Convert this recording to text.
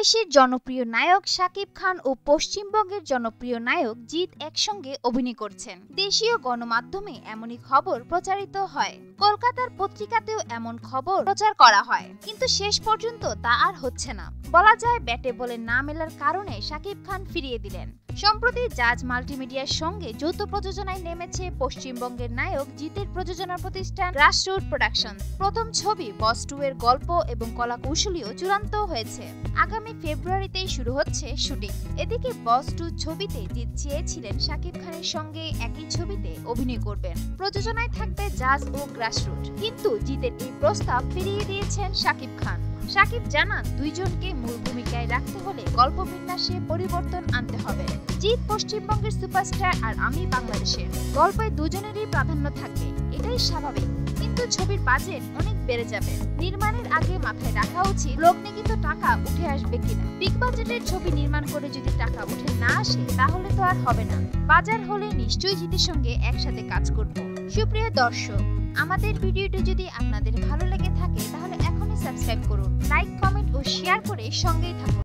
বাংলাদেশের জনপ্রিয় নায়ক শাকিব খান ও পশ্চিমবঙ্গের জনপ্রিয় নায়ক জিৎ একসঙ্গে অভিনয় করছেন। দেশীয় গণমাধ্যমে এমনই খবর প্রচারিত হয়, কলকাতার পত্রিকাতেও এমন খবর প্রচার করা হয়, কিন্তু শেষ পর্যন্ত তা আর হচ্ছে না। বলা যায় ব্যাটে বলে না মেলার কারণে শাকিব খান ফিরিয়ে দিলেন। সম্প্রতি জাজ মাল্টিমিডিয়ার সঙ্গে যৌথ প্রযোজনায় নেমেছে পশ্চিমবঙ্গের নায়ক জিতের প্রযোজনা প্রতিষ্ঠান গ্রাসরুট প্রোডাকশন। প্রথম ছবি বস 2 এর গল্প এবং কলাকৌশলীও চূড়ান্ত হয়েছে। আগামী ফেব্রুয়ারিতেই শুরু হচ্ছে শুটিং। এদিকে বস 2 ছবিতে জিৎ চেয়েছিলেন শাকিব খানের সঙ্গে একই ছবিতে অভিনয় করবেন। প্রযোজনায় থাকবে জাজ ও গ্রাসরুট, কিন্তু জিতের এই প্রস্তাব ফিরিয়ে দিয়েছেন শাকিব খান। শাকিব জানান, দুইজনকে মূল ভূমিকায় রাখতে হলে গল্প বিন্যাসে পরিবর্তন আনতে হবে। জিৎ পশ্চিমবঙ্গের সুপারস্টার আর আমি বাংলাদেশের। গল্পে দুজনেরই প্রাধান্য থাকবে, এটাই স্বাভাবিক, কিন্তু ছবির বাজেট অনেক বেড়ে যাবে। নির্মাণের আগে মাথায় রাখা উচিত লগ্নিকৃত টাকা উঠে আসবে কিনা। বিগ বাজেটের ছবি নির্মাণ করে যদি টাকা উঠে না আসে তাহলে তো আর হবে না। বাজার হলে নিশ্চয়ই জিতের সঙ্গে একসাথে কাজ করব। সুপ্রিয় দর্শক, আমাদের ভিডিওটি যদি আপনাদের ভালো লেগে থাকে তাহলে এখনই সাবস্ক্রাইব করুন, লাইক, কমেন্ট ও শেয়ার করে সঙ্গেই থাকুন।